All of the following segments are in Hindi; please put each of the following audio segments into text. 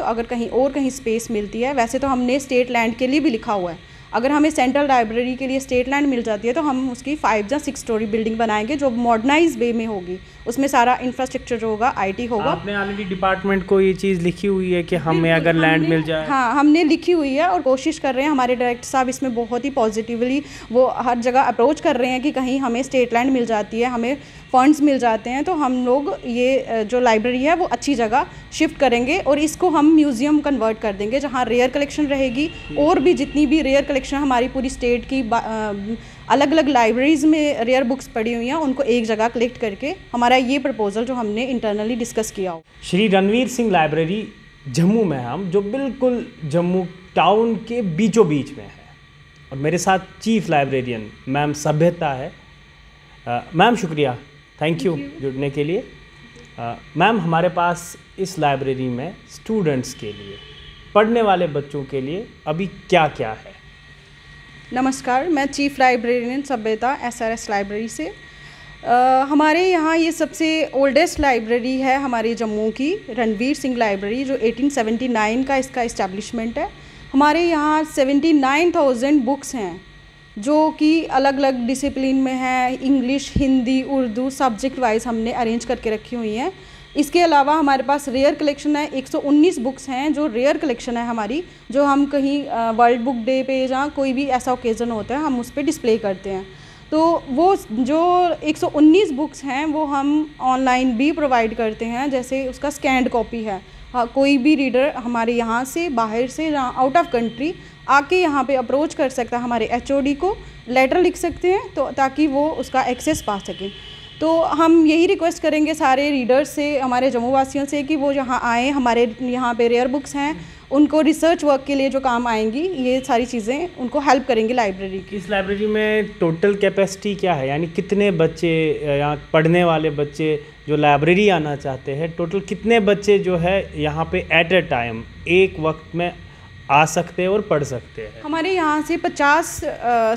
अगर कहीं स्पेस मिलती है, वैसे तो हमने स्टेट लैंड के लिए भी लिखा हुआ है, अगर हमें सेंट्रल लाइब्रेरी के लिए स्टेट लैंड मिल जाती है तो हम उसकी 5 या 6 स्टोरी बिल्डिंग बनाएंगे जो मॉडर्नाइज वे में होगी, उसमें सारा इंफ्रास्ट्रक्चर जो होगा आईटी होगा। आपने ऑलरेडी डिपार्टमेंट को ये चीज़ लिखी हुई है कि हमें अगर लैंड मिल जाए? हाँ, हमने लिखी हुई है और कोशिश कर रहे हैं, हमारे डायरेक्टर साहब इसमें बहुत ही पॉजिटिवली वो हर जगह अप्रोच कर रहे हैं कि कहीं हमें स्टेट लैंड मिल जाती है, हमें फंड्स मिल जाते हैं तो हम लोग ये जो लाइब्रेरी है वो अच्छी जगह शिफ्ट करेंगे और इसको हम म्यूज़ियम कन्वर्ट कर देंगे जहाँ रेयर कलेक्शन रहेगी और भी जितनी भी रेयर कलेक्शन हमारी पूरी स्टेट की अलग अलग लाइब्रेरीज़ में रेयर बुक्स पड़ी हुई हैं उनको एक जगह कलेक्ट करके, हमारा ये प्रपोजल जो हमने इंटरनली डिस्कस किया हो। श्री रणवीर सिंह लाइब्रेरी जम्मू में हम जो बिल्कुल जम्मू टाउन के बीचों बीच में है और मेरे साथ चीफ लाइब्रेरियन मैम सभ्यता है। मैम शुक्रिया, थैंक यू जुड़ने के लिए। मैम हमारे पास इस लाइब्रेरी में स्टूडेंट्स के लिए, पढ़ने वाले बच्चों के लिए अभी क्या क्या है? नमस्कार, मैं चीफ लाइब्रेरियन सभ्यता SRS लाइब्रेरी से। हमारे यहाँ ये सबसे ओल्डेस्ट लाइब्रेरी है हमारे जम्मू की, रणवीर सिंह लाइब्रेरी, जो 1879 का इसका इस्टेब्लिशमेंट है। हमारे यहाँ 79,000 बुक्स हैं जो कि अलग अलग डिसिप्लिन में है, English, Hindi, Urdu subject wise हमने अरेंज करके रखी हुई हैं। इसके अलावा हमारे पास रेयर कलेक्शन है, 119 बुक्स हैं जो रेयर कलेक्शन है हमारी, जो हम कहीं वर्ल्ड बुक डे पे जहाँ कोई भी ऐसा ओकेज़न होता है हम उस पर डिस्प्ले करते हैं। तो वो जो 119 बुक्स हैं वो हम ऑनलाइन भी प्रोवाइड करते हैं, जैसे उसका स्कैन्ड कॉपी है। हाँ, कोई भी रीडर हमारे यहाँ से, बाहर से, आउट ऑफ कंट्री आके यहाँ पे अप्रोच कर सकता है, हमारे HOD को लेटर लिख सकते हैं तो ताकि वो उसका एक्सेस पा सकें। तो हम यही रिक्वेस्ट करेंगे सारे रीडर्स से, हमारे जम्मू वासियों से कि वो यहाँ आएँ, हमारे यहाँ पे रेयर बुक्स हैं, उनको रिसर्च वर्क के लिए जो काम आएंगी ये सारी चीज़ें उनको हेल्प करेंगी लाइब्रेरी की। इस लाइब्रेरी में टोटल कैपेसिटी क्या है, यानी कितने बच्चे यहाँ पढ़ने वाले बच्चे जो लाइब्रेरी आना चाहते हैं, टोटल कितने बच्चे जो है यहाँ पे एट ए टाइम एक वक्त में आ सकते हैं और पढ़ सकते हैं? हमारे यहाँ से 50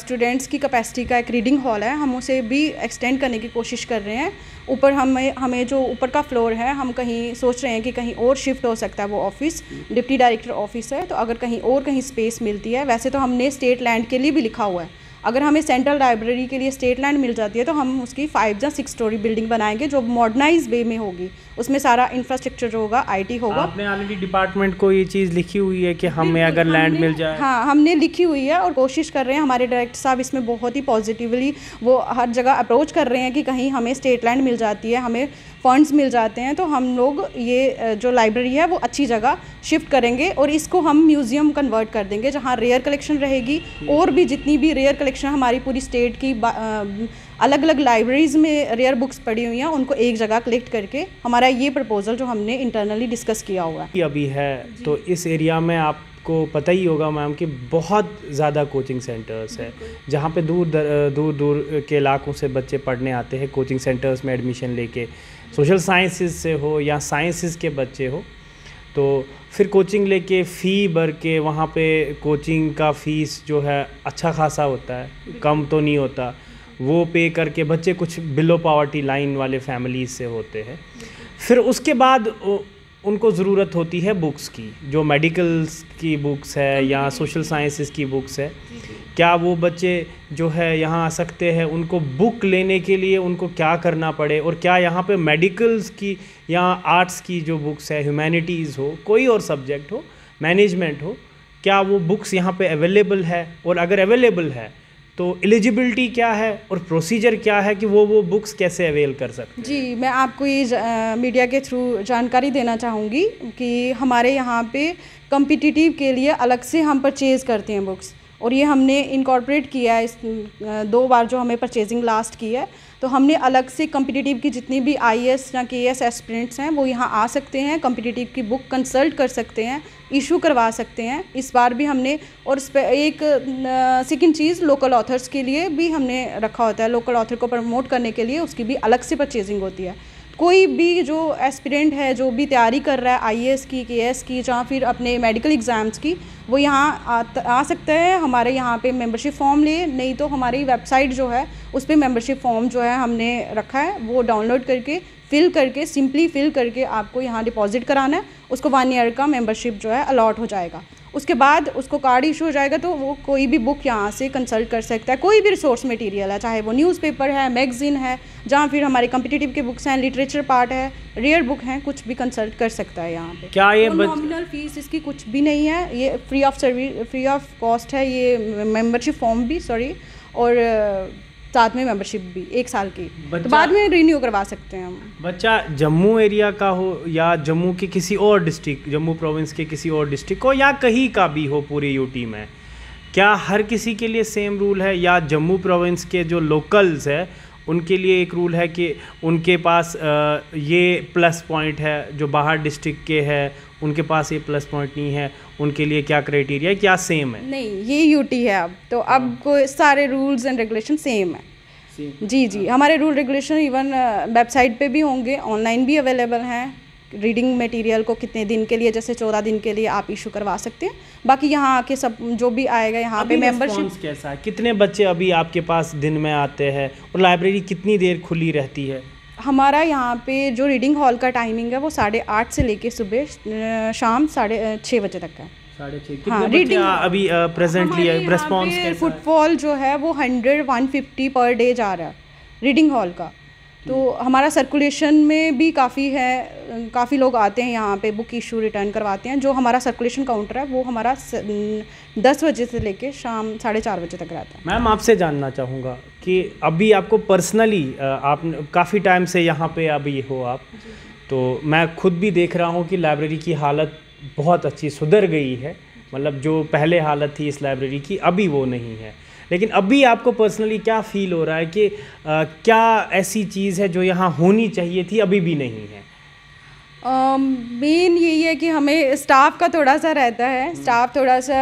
स्टूडेंट्स की कैपेसिटी का एक रीडिंग हॉल है, हम उसे भी एक्सटेंड करने की कोशिश कर रहे हैं। ऊपर हमें जो ऊपर का फ्लोर है हम कहीं सोच रहे हैं कि कहीं और शिफ्ट हो सकता है, वो ऑफिस डिप्टी डायरेक्टर ऑफिस है, तो अगर कहीं स्पेस मिलती है, वैसे तो हमने स्टेट लैंड के लिए भी लिखा हुआ है, अगर हमें सेंट्रल लाइब्रेरी के लिए स्टेट लैंड मिल जाती है तो हम उसकी 5 या 6 स्टोरी बिल्डिंग बनाएंगे जो मॉडर्नाइज वे में होगी, उसमें सारा इंफ्रास्ट्रक्चर जो होगा आईटी होगा। आपने ऑलरेडी डिपार्टमेंट को ये चीज़ लिखी हुई है कि हमें अगर लैंड मिल जाए? हाँ, हमने लिखी हुई है और कोशिश कर रहे हैं, हमारे डायरेक्टर साहब इसमें बहुत ही पॉजिटिवली वो हर जगह अप्रोच कर रहे हैं कि कहीं हमें स्टेट लैंड मिल जाती है, हमें फंड्स मिल जाते हैं तो हम लोग ये जो लाइब्रेरी है वो अच्छी जगह शिफ्ट करेंगे और इसको हम म्यूज़ियम कन्वर्ट कर देंगे जहाँ रेयर कलेक्शन रहेगी और भी जितनी भी रेयर कलेक्शन हमारी पूरी स्टेट की अलग अलग लाइब्रेरीज़ में रेयर बुक्स पड़ी हुई हैं उनको एक जगह कलेक्ट करके, हमारा ये प्रपोजल जो हमने इंटरनली डिस्कस किया हुआ है अभी है। तो इस एरिया में आपको पता ही होगा मैम कि बहुत ज़्यादा कोचिंग सेंटर्स है जहाँ पे दूर दूर के इलाकों से बच्चे पढ़ने आते हैं, कोचिंग सेंटर्स में एडमिशन लेके, सोशल साइंसेज से हो या साइंसेज के बच्चे हो, तो फिर कोचिंग लेके फ़ी भर के वहाँ पे कोचिंग का फ़ीस जो है अच्छा खासा होता है, कम तो नहीं होता, वो पे करके बच्चे कुछ बिलो पॉवर्टी लाइन वाले फैमिलीज से होते हैं। फिर उसके बाद उनको ज़रूरत होती है बुक्स की, जो मेडिकल्स की बुक्स है या सोशल साइंसेस की बुक्स है। क्या वो बच्चे जो है यहाँ आ सकते हैं? उनको बुक लेने के लिए उनको क्या करना पड़े, और क्या यहाँ पे मेडिकल्स की या आर्ट्स की जो बुक्स है, ह्यूमैनिटीज़ हो, कोई और सब्जेक्ट हो, मैनेजमेंट हो, क्या वो बुक्स यहाँ पे अवेलेबल है? और अगर अवेलेबल है तो एलिजिबिलिटी क्या है और प्रोसीजर क्या है कि वो बुक्स कैसे अवेल कर सकते हैं? जी, मैं आपको ये मीडिया के थ्रू जानकारी देना चाहूँगी कि हमारे यहाँ पे कॉम्पिटिटिव के लिए अलग से हम परचेज़ करते हैं बुक्स, और ये हमने इनकॉर्पोरेट किया है। 2 बार जो हमें परचेजिंग लास्ट की है, तो हमने अलग से कॉम्पिटिटिव की जितनी भी IAS या KS एस्पिरेंट्स हैं वो यहाँ आ सकते हैं, कॉम्पिटिटिव की बुक कंसल्ट कर सकते हैं, इशू करवा सकते हैं। इस बार भी हमने, और एक सेकंड चीज़, लोकल ऑथर्स के लिए भी हमने रखा होता है, लोकल ऑथर को प्रमोट करने के लिए उसकी भी अलग से परचेजिंग होती है। कोई भी जो एस्पिरेंट है जो भी तैयारी कर रहा है IAS की, KS की, या फिर अपने मेडिकल एग्ज़ाम्स की, वो यहाँ आ सकता है। हमारे यहाँ पे मेंबरशिप फॉर्म ले, नहीं तो हमारी वेबसाइट जो है उस पर मेंबरशिप फॉर्म जो है हमने रखा है, वो डाउनलोड करके सिंपली फिल करके आपको यहाँ डिपॉजिट कराना है उसको 1 ईयर का मेंबरशिप जो है अलॉट हो जाएगा। उसके बाद उसको कार्ड इशू हो जाएगा तो वो कोई भी बुक यहाँ से कंसल्ट कर सकता है, कोई भी रिसोर्स मटेरियल है, चाहे वो न्यूज़पेपर है, मैगज़ीन है, जहाँ फिर हमारे कम्पिटिटिव के बुक्स हैं, लिटरेचर पार्ट है, रेयर बुक हैं, कुछ भी कंसल्ट कर सकता है यहाँ पे। क्या ये नॉमिनल फीस इसकी कुछ भी नहीं है, ये free of service, free of cost है ये मेंबरशिप फॉर्म भी, सॉरी, और साथ में मेंबरशिप भी 1 साल की, तो बाद में रिन्यू करवा सकते हैं हम। बच्चा जम्मू एरिया का हो या जम्मू के किसी और डिस्ट्रिक्ट, जम्मू प्रोविंस के किसी और डिस्ट्रिक्ट को या कहीं का भी हो पूरे यूटी में, क्या हर किसी के लिए सेम रूल है या जम्मू प्रोविंस के जो लोकल्स है उनके लिए एक रूल है कि उनके पास ये प्लस पॉइंट है, जो बाहर डिस्ट्रिक्ट के है उनके पास ये प्लस पॉइंट नहीं है, उनके लिए क्या क्राइटेरिया है, क्या सेम है? नहीं, ये यूटी है अब तो, अब कोई सारे रूल्स एंड रेगुलेशन सेम है। जी, हमारे रूल रेगुलेशन इवन वेबसाइट पे भी होंगे, ऑनलाइन भी अवेलेबल हैं। रीडिंग मटेरियल को कितने दिन के लिए, जैसे 14 दिन के लिए आप इशू करवा सकते हैं। बाकी यहाँ आके सब जो भी आएगा यहाँ पे मेंबरशिप कैसा है, कितने बच्चे अभी आपके पास दिन में आते हैं और लाइब्रेरी कितनी देर खुली रहती है? हमारा यहाँ पे जो रीडिंग हॉल का टाइमिंग है वो 8:30 से लेके सुबह शाम 6:30 बजे तक है। 6:30। हाँ, रीडिंग अभी प्रेजेंटली रिस्पॉन्स कैसा है? फुटफॉल जो है वो 100-150 पर डे जा रहा है रीडिंग हॉल का। तो हमारा सर्कुलेशन में भी काफ़ी है, काफ़ी लोग आते हैं यहाँ पे, बुक इशू रिटर्न करवाते हैं। जो हमारा सर्कुलेशन काउंटर है वो हमारा 10 बजे से लेके शाम 4:30 बजे तक रहता है। मैम, आपसे जानना चाहूँगा कि अभी आपको पर्सनली, आप काफ़ी टाइम से यहाँ पे अभी हो आप, तो मैं खुद भी देख रहा हूँ कि लाइब्रेरी की हालत बहुत अच्छी सुधर गई है। मतलब जो पहले हालत थी इस लाइब्रेरी की अभी वो नहीं है, लेकिन अभी आपको पर्सनली क्या फील हो रहा है कि क्या ऐसी चीज़ है जो यहाँ होनी चाहिए थी अभी भी नहीं है? मेन यही है कि हमें स्टाफ का थोड़ा सा रहता है, स्टाफ थोड़ा सा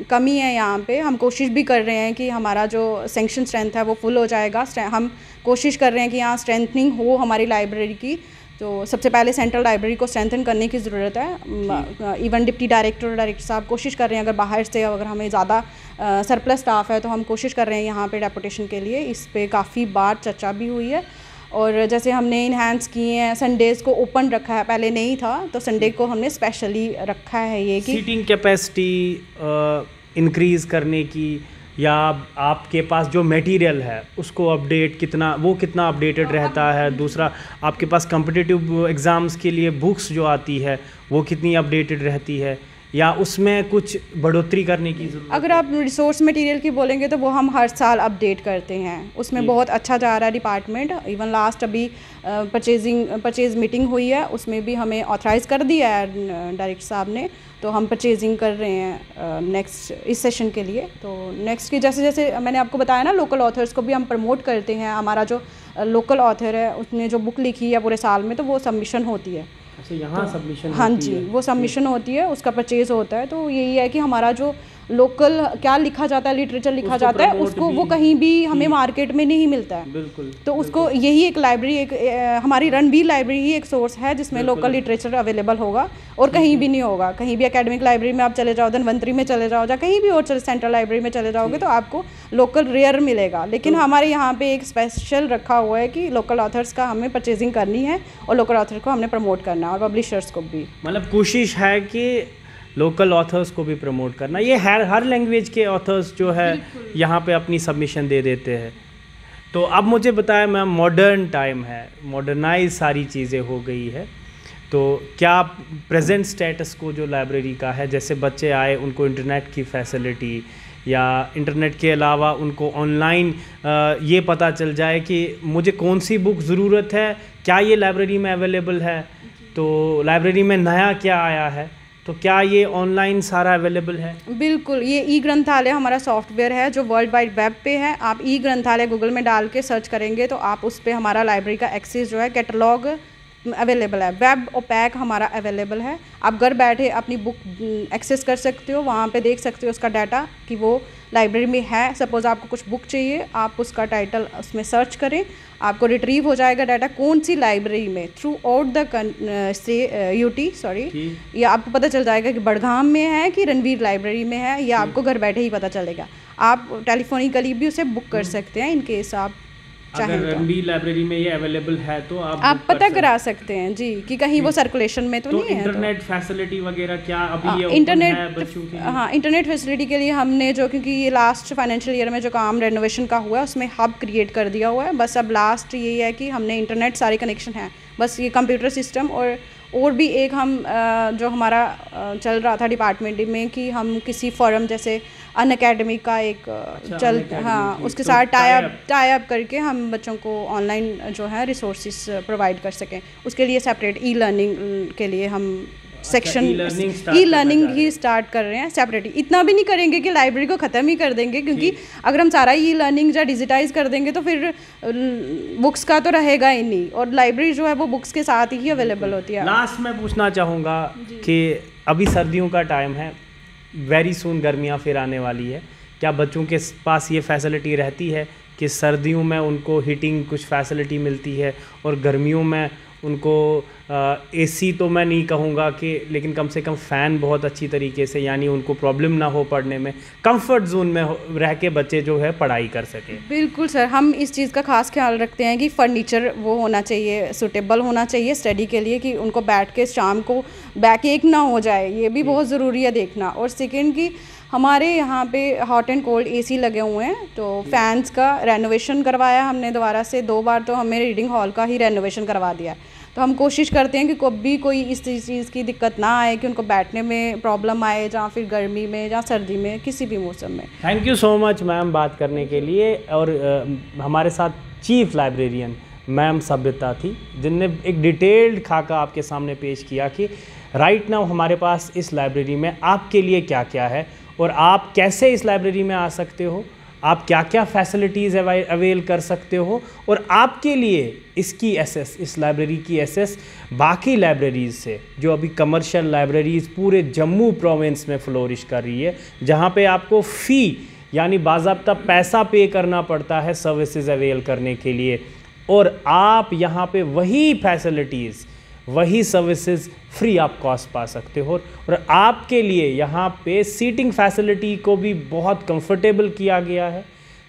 कमी है यहाँ पे। हम कोशिश भी कर रहे हैं कि हमारा जो सेंक्शन स्ट्रेंथ है वो फुल हो जाएगा। हम कोशिश कर रहे हैं कि यहाँ स्ट्रेंथनिंग हो हमारी लाइब्रेरी की। तो सबसे पहले सेंट्रल लाइब्रेरी को स्ट्रेंथन करने की ज़रूरत है। इवन डिप्टी डायरेक्टर साहब कोशिश कर रहे हैं, अगर बाहर से अगर हमें ज़्यादा सरप्लस स्टाफ है तो हम कोशिश कर रहे हैं यहाँ पे डेपुटेशन के लिए। इस पे काफ़ी बार चर्चा भी हुई है और जैसे हमने इन्हांस किए हैं, संडेज़ को ओपन रखा है, पहले नहीं था तो संडे को हमने स्पेशली रखा है ये कि सीटिंग कैपेसिटी इंक्रीज़ करने की, या आपके पास जो मटेरियल है उसको अपडेट कितना अपडेटेड रहता है। दूसरा, आपके पास कॉम्पिटिटिव एग्ज़ाम्स के लिए बुक्स जो आती है वो कितनी अपडेटेड रहती है, या उसमें कुछ बढ़ोतरी करने की ज़रूरत? अगर आप रिसोर्स मटेरियल की बोलेंगे तो वो हम हर साल अपडेट करते हैं, उसमें बहुत अच्छा जा रहा है डिपार्टमेंट। इवन लास्ट अभी परचेज़ मीटिंग हुई है, उसमें भी हमें ऑथराइज़ कर दिया है डायरेक्टर साहब ने, तो हम परचेजिंग कर रहे हैं नेक्स्ट इस सेशन के लिए। तो नेक्स्ट की जैसे जैसे मैंने आपको बताया ना, लोकल ऑथर्स को भी हम प्रमोट करते हैं। हमारा जो लोकल ऑथर है उसने जो बुक लिखी है पूरे साल में, तो वो सबमिशन होती है। अच्छा, यहाँ सबमिशन? हाँ जी, वो सबमिशन होती है, उसका परचेज होता है। तो यही है कि हमारा जो लोकल क्या लिखा जाता है, लिटरेचर लिखा जाता है, उसको वो कहीं भी हमें मार्केट में नहीं मिलता है। बिल्कुल। तो उसको यही एक लाइब्रेरी, एक हमारी रणवीर लाइब्रेरी ही एक सोर्स है जिसमें लोकल लिटरेचर अवेलेबल होगा और कहीं भी नहीं होगा। कहीं भी एकेडमिक लाइब्रेरी में आप चले जाओ, धनवंतरी में चले जाओ, या कहीं भी और सेंट्रल लाइब्रेरी में चले जाओगे तो आपको लोकल रेयर मिलेगा। लेकिन हमारे यहाँ पे एक स्पेशल रखा हुआ है कि लोकल ऑथर्स का हमें परचेजिंग करनी है और लोकल ऑथर को हमने प्रमोट करना है और पब्लिशर्स को भी। मतलब कोशिश है कि लोकल ऑथर्स को भी प्रमोट करना। ये हर लैंग्वेज के ऑथर्स जो है यहाँ पे अपनी सबमिशन दे देते हैं। तो अब मुझे बताया मैम, मॉडर्न टाइम है, मॉडर्नाइज सारी चीज़ें हो गई है, तो क्या प्रेजेंट स्टेटस को जो लाइब्रेरी का है, जैसे बच्चे आए उनको इंटरनेट की फैसिलिटी या इंटरनेट के अलावा उनको ऑनलाइन ये पता चल जाए कि मुझे कौन सी बुक ज़रूरत है, क्या ये लाइब्रेरी में अवेलेबल है, तो लाइब्रेरी में नया क्या आया है, तो क्या ये ऑनलाइन सारा अवेलेबल है? बिल्कुल, ये ई ग्रंथालय हमारा सॉफ्टवेयर है जो वर्ल्ड वाइड वेब पे है। आप ई ग्रंथालय गूगल में डाल के सर्च करेंगे तो आप उस पर हमारा लाइब्रेरी का एक्सेस जो है, कैटलॉग अवेलेबल है, वेब और पैक हमारा अवेलेबल है। आप घर बैठे अपनी बुक एक्सेस कर सकते हो, वहाँ पे देख सकते हो उसका डाटा कि वो लाइब्रेरी में है। सपोज़ आपको कुछ बुक चाहिए, आप उसका टाइटल उसमें सर्च करें, आपको रिट्रीव हो जाएगा डाटा कौन सी लाइब्रेरी में थ्रू आउट द यूटी या आपको पता चल जाएगा कि बड़गाम में है कि रणवीर लाइब्रेरी में है, या आपको घर बैठे ही पता चलेगा। आप टेलीफोनिकली भी उसे बुक कर सकते हैं इन केस आप चाहें अगर तो। रणवीर लाइब्रेरी में ये अवेलेबल है तो आप आप book कर पता सकते करा सकते हैं जी कि कहीं वो सर्कुलेशन में तो नहीं है। इंटरनेट फैसिलिटी वगैरह क्या अभी ये ओपन इंटरनेट, है बच्चों के लिए? हाँ, इंटरनेट फैसिलिटी के लिए हमने जो, क्योंकि ये लास्ट फाइनेंशियल ईयर में जो काम रेनोवेशन का हुआ है उसमें हब क्रिएट कर दिया हुआ है। बस अब लास्ट यही है कि हमने इंटरनेट सारे कनेक्शन हैं, बस ये कंप्यूटर सिस्टम और भी एक हम जो हमारा चल रहा था डिपार्टमेंट में कि हम किसी फॉरम जैसे अन अकेडमी का एक हाँ, उसके साथ टाई अप करके हम बच्चों को ऑनलाइन जो है रिसोर्सेज प्रोवाइड कर सकें। उसके लिए सेपरेट ई लर्निंग के लिए हम सेक्शन ई लर्निंग ही स्टार्ट कर रहे हैं सेपरेट। इतना भी नहीं करेंगे कि लाइब्रेरी को ख़त्म ही कर देंगे, क्योंकि अगर हम सारा ई लर्निंग या डिजिटाइज कर देंगे तो फिर बुक्स का तो रहेगा ही नहीं, और लाइब्रेरी जो है वो बुक्स के साथ ही अवेलेबल होती है। लास्ट में पूछना चाहूँगा कि अभी सर्दियों का टाइम है, वेरी सून गर्मियाँ फिर आने वाली है, क्या बच्चों के पास ये फैसिलिटी रहती है कि सर्दियों में उनको हीटिंग कुछ फैसिलिटी मिलती है और गर्मियों में उनको एसी तो मैं नहीं कहूँगा कि, लेकिन कम से कम फ़ैन बहुत अच्छी तरीके से, यानी उनको प्रॉब्लम ना हो पढ़ने में, कंफर्ट जोन में रह के बच्चे जो है पढ़ाई कर सके? बिल्कुल सर, हम इस चीज़ का खास ख्याल रखते हैं कि फर्नीचर वो होना चाहिए, सूटेबल होना चाहिए स्टडी के लिए, कि उनको बैठ के शाम को बैक एक ना हो जाए, ये भी बहुत ज़रूरी है देखना। और सेकेंड कि हमारे यहाँ पे हॉट एंड कोल्ड एसी लगे हुए हैं, तो फैंस का रेनोवेशन करवाया हमने दोबारा से 2 बार, तो हमें रीडिंग हॉल का ही रेनोवेशन करवा दिया। तो हम कोशिश करते हैं कि कभी कोई इस चीज़ की दिक्कत ना आए कि उनको बैठने में प्रॉब्लम आए, या फिर गर्मी में या सर्दी में, किसी भी मौसम में। Thank you so much ma'am बात करने के लिए। और हमारे साथ चीफ लाइब्रेरियन मैम सभ्यता थी, जिनने एक डिटेल्ड खाका आपके सामने पेश किया कि राइट नाउ हमारे पास इस लाइब्रेरी में आपके लिए क्या क्या है और आप कैसे इस लाइब्रेरी में आ सकते हो, आप क्या क्या फैसिलिटीज़ अवेल कर सकते हो, और आपके लिए इसकी एसेस, इस लाइब्रेरी की एसेस बाकी लाइब्रेरीज़ से, जो अभी कमर्शियल लाइब्रेरीज़ पूरे जम्मू प्रोविंस में फ्लोरिश कर रही है, जहाँ पे आपको फ़ी यानी बाज़ाब्ता पैसा पे करना पड़ता है सर्विसेज अवेल करने के लिए, और आप यहाँ पे वही फैसिलिटीज़, वही सर्विसेज फ्री आप कॉस्ट पा सकते हो। और आपके लिए यहाँ पे सीटिंग फैसिलिटी को भी बहुत कंफर्टेबल किया गया है।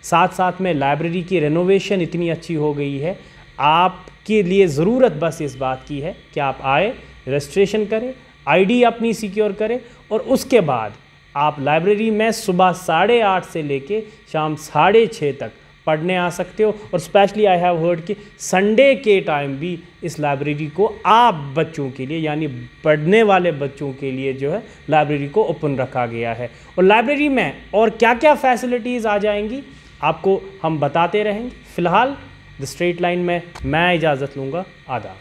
साथ साथ में लाइब्रेरी की रेनोवेशन इतनी अच्छी हो गई है, आपके लिए ज़रूरत बस इस बात की है कि आप आए, रजिस्ट्रेशन करें, आईडी अपनी सिक्योर करें, और उसके बाद आप लाइब्रेरी में सुबह 8:30 से लेके शाम 6:30 तक पढ़ने आ सकते हो। और स्पेशली आई हैव हर्ड कि संडे के टाइम भी इस लाइब्रेरी को आप बच्चों के लिए, यानी पढ़ने वाले बच्चों के लिए जो है लाइब्रेरी को ओपन रखा गया है। और लाइब्रेरी में और क्या क्या फैसिलिटीज़ आ जाएंगी आपको हम बताते रहेंगे। फ़िलहाल द स्ट्रेट लाइन में मैं इजाज़त लूँगा। आदाब।